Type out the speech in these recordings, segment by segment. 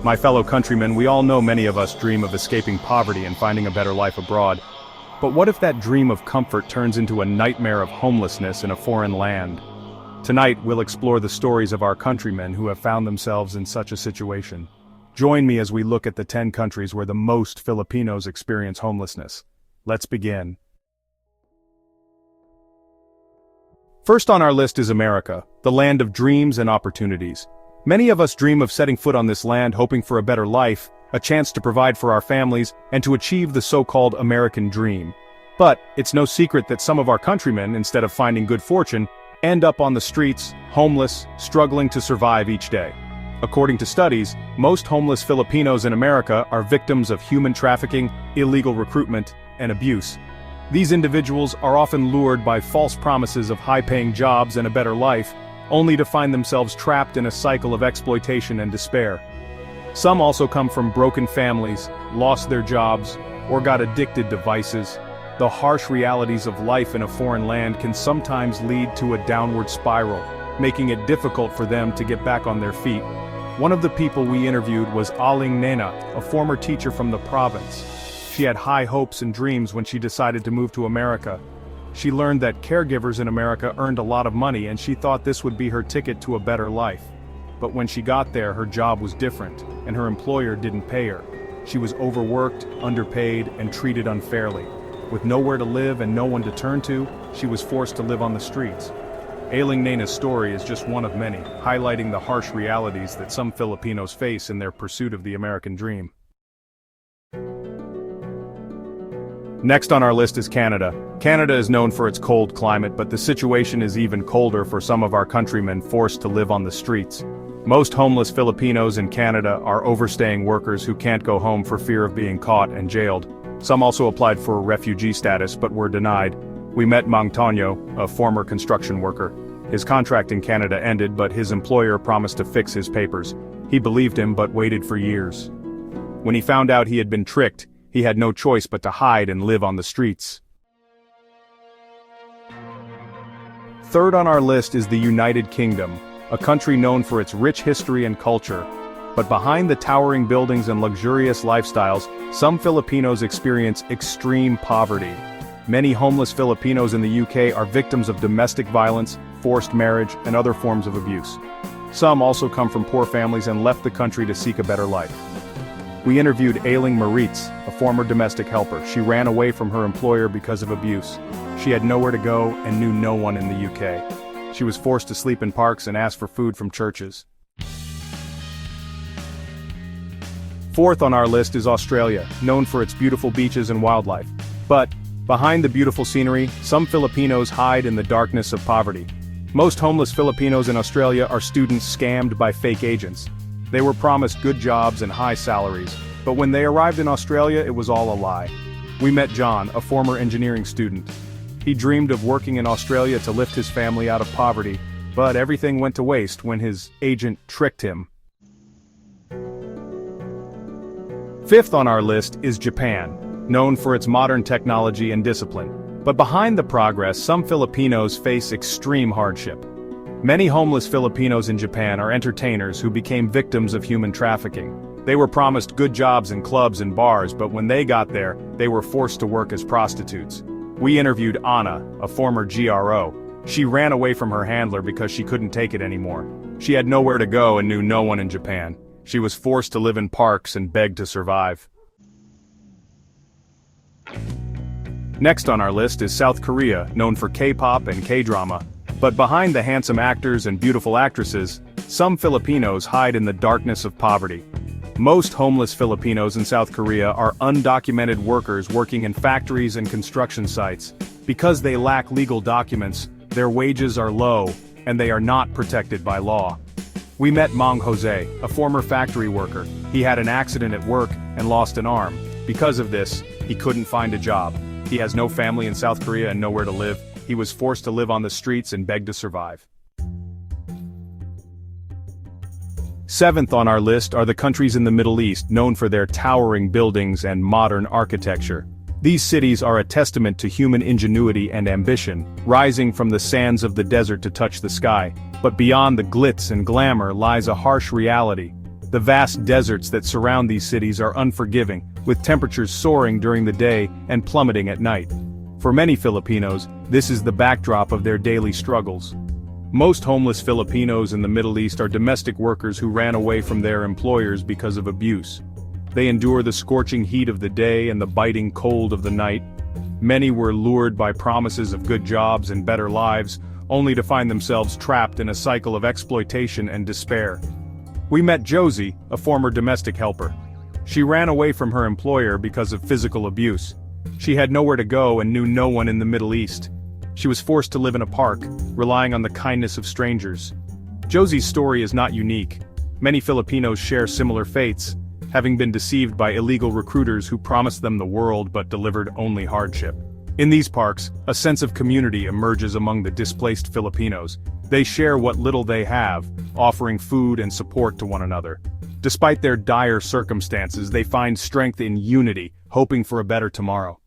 My fellow countrymen, we all know many of us dream of escaping poverty and finding a better life abroad. But what if that dream of comfort turns into a nightmare of homelessness in a foreign land? Tonight, we'll explore the stories of our countrymen who have found themselves in such a situation. Join me as we look at the 10 countries where the most Filipinos experience homelessness. Let's begin. First on our list is America, the land of dreams and opportunities. Many of us dream of setting foot on this land hoping for a better life, a chance to provide for our families, and to achieve the so-called American dream. But it's no secret that some of our countrymen, instead of finding good fortune, end up on the streets, homeless, struggling to survive each day. According to studies, most homeless Filipinos in America are victims of human trafficking, illegal recruitment, and abuse. These individuals are often lured by false promises of high-paying jobs and a better life, only to find themselves trapped in a cycle of exploitation and despair. Some also come from broken families, lost their jobs, or got addicted to vices. The harsh realities of life in a foreign land can sometimes lead to a downward spiral, making it difficult for them to get back on their feet. One of the people we interviewed was Aling Nena, a former teacher from the province. She had high hopes and dreams when she decided to move to America. She learned that caregivers in America earned a lot of money and she thought this would be her ticket to a better life. But when she got there, her job was different, and her employer didn't pay her. She was overworked, underpaid, and treated unfairly. With nowhere to live and no one to turn to, she was forced to live on the streets. Ailing Nena's story is just one of many, highlighting the harsh realities that some Filipinos face in their pursuit of the American dream. Next on our list is Canada. Canada is known for its cold climate, but the situation is even colder for some of our countrymen forced to live on the streets. Most homeless Filipinos in Canada are overstaying workers who can't go home for fear of being caught and jailed. Some also applied for refugee status but were denied. We met Mang Tonyo, a former construction worker. His contract in Canada ended, but his employer promised to fix his papers. He believed him but waited for years. When he found out he had been tricked, he had no choice but to hide and live on the streets. Third on our list is the United Kingdom, a country known for its rich history and culture. But behind the towering buildings and luxurious lifestyles, some Filipinos experience extreme poverty. Many homeless Filipinos in the UK are victims of domestic violence, forced marriage, and other forms of abuse. Some also come from poor families and left the country to seek a better life. We interviewed Ailing Maritz, a former domestic helper. She ran away from her employer because of abuse. She had nowhere to go and knew no one in the UK. She was forced to sleep in parks and ask for food from churches. Fourth on our list is Australia, known for its beautiful beaches and wildlife. But behind the beautiful scenery, some Filipinos hide in the darkness of poverty. Most homeless Filipinos in Australia are students scammed by fake agents. They were promised good jobs and high salaries, but when they arrived in Australia, it was all a lie. We met John, a former engineering student. He dreamed of working in Australia to lift his family out of poverty, but everything went to waste when his agent tricked him. Fifth on our list is Japan, known for its modern technology and discipline. But behind the progress, some Filipinos face extreme hardship. Many homeless Filipinos in Japan are entertainers who became victims of human trafficking. They were promised good jobs in clubs and bars, but when they got there, they were forced to work as prostitutes. We interviewed Anna, a former GRO. She ran away from her handler because she couldn't take it anymore. She had nowhere to go and knew no one in Japan. She was forced to live in parks and beg to survive. Next on our list is South Korea, known for K-pop and K-drama. But behind the handsome actors and beautiful actresses, some Filipinos hide in the darkness of poverty. Most homeless Filipinos in South Korea are undocumented workers working in factories and construction sites. Because they lack legal documents, their wages are low, and they are not protected by law. We met Mang Jose, a former factory worker. He had an accident at work and lost an arm. Because of this, he couldn't find a job. He has no family in South Korea and nowhere to live. He was forced to live on the streets and beg to survive. Seventh on our list are the countries in the Middle East known for their towering buildings and modern architecture. These cities are a testament to human ingenuity and ambition, rising from the sands of the desert to touch the sky. But beyond the glitz and glamour lies a harsh reality. The vast deserts that surround these cities are unforgiving, with temperatures soaring during the day and plummeting at night. For many Filipinos, this is the backdrop of their daily struggles. Most homeless Filipinos in the Middle East are domestic workers who ran away from their employers because of abuse. They endure the scorching heat of the day and the biting cold of the night. Many were lured by promises of good jobs and better lives, only to find themselves trapped in a cycle of exploitation and despair. We met Josie, a former domestic helper. She ran away from her employer because of physical abuse. She had nowhere to go and knew no one in the Middle East. She was forced to live in a park, relying on the kindness of strangers. Josie's story is not unique. Many Filipinos share similar fates, having been deceived by illegal recruiters who promised them the world but delivered only hardship. In these parks, a sense of community emerges among the displaced Filipinos. They share what little they have, offering food and support to one another. Despite their dire circumstances, they find strength in unity, hoping for a better tomorrow.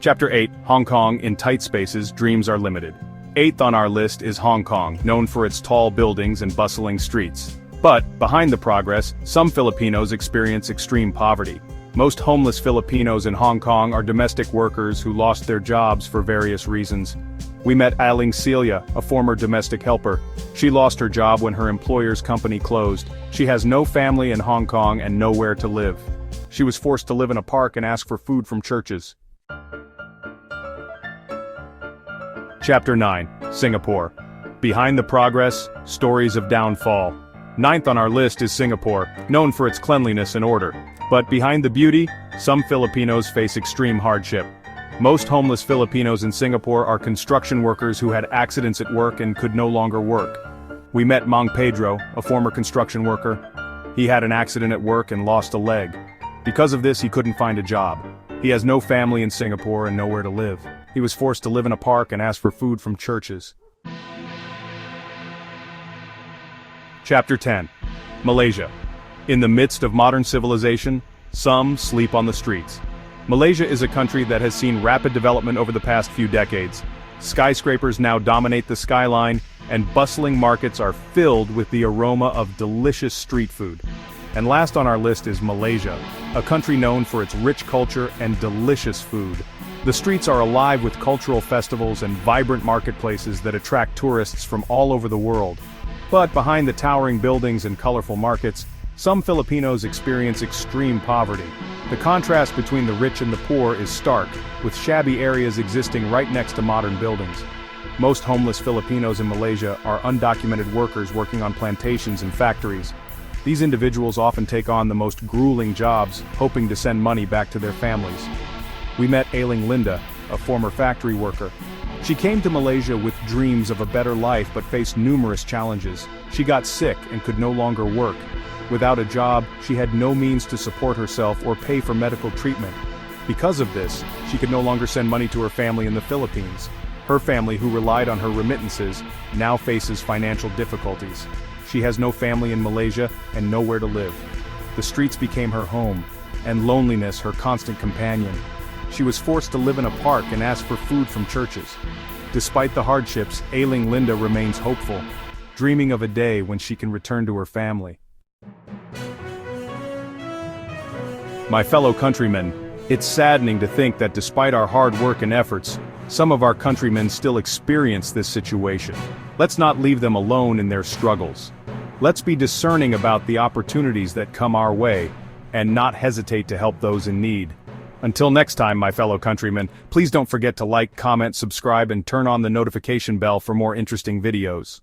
Chapter 8, Hong Kong. In tight spaces, dreams are limited. Eighth on our list is Hong Kong, known for its tall buildings and bustling streets. But, behind the progress, some Filipinos experience extreme poverty. Most homeless Filipinos in Hong Kong are domestic workers who lost their jobs for various reasons. We met Aling Celia, a former domestic helper. She lost her job when her employer's company closed. She has no family in Hong Kong and nowhere to live. She was forced to live in a park and ask for food from churches. Chapter 9, Singapore. Behind the progress, stories of downfall. Ninth on our list is Singapore, known for its cleanliness and order. But behind the beauty, some Filipinos face extreme hardship. Most homeless Filipinos in Singapore are construction workers who had accidents at work and could no longer work. We met Mang Pedro, a former construction worker. He had an accident at work and lost a leg. Because of this, he couldn't find a job. He has no family in Singapore and nowhere to live. He was forced to live in a park and ask for food from churches. Chapter 10, Malaysia. In the midst of modern civilization, some sleep on the streets. Malaysia is a country that has seen rapid development over the past few decades. Skyscrapers now dominate the skyline, and bustling markets are filled with the aroma of delicious street food. And last on our list is Malaysia, a country known for its rich culture and delicious food. The streets are alive with cultural festivals and vibrant marketplaces that attract tourists from all over the world. But behind the towering buildings and colorful markets, some Filipinos experience extreme poverty. The contrast between the rich and the poor is stark, with shabby areas existing right next to modern buildings. Most homeless Filipinos in Malaysia are undocumented workers working on plantations and factories. These individuals often take on the most grueling jobs, hoping to send money back to their families. We met Ailing Linda, a former factory worker. She came to Malaysia with dreams of a better life but faced numerous challenges. She got sick and could no longer work. Without a job, she had no means to support herself or pay for medical treatment. Because of this, she could no longer send money to her family in the Philippines. Her family, who relied on her remittances, now faces financial difficulties. She has no family in Malaysia and nowhere to live. The streets became her home, and loneliness her constant companion. She was forced to live in a park and ask for food from churches. Despite the hardships, Ailing Linda remains hopeful, dreaming of a day when she can return to her family. My fellow countrymen, it's saddening to think that despite our hard work and efforts, some of our countrymen still experience this situation. Let's not leave them alone in their struggles. Let's be discerning about the opportunities that come our way, and not hesitate to help those in need. Until next time, my fellow countrymen, please don't forget to like, comment, subscribe, and turn on the notification bell for more interesting videos.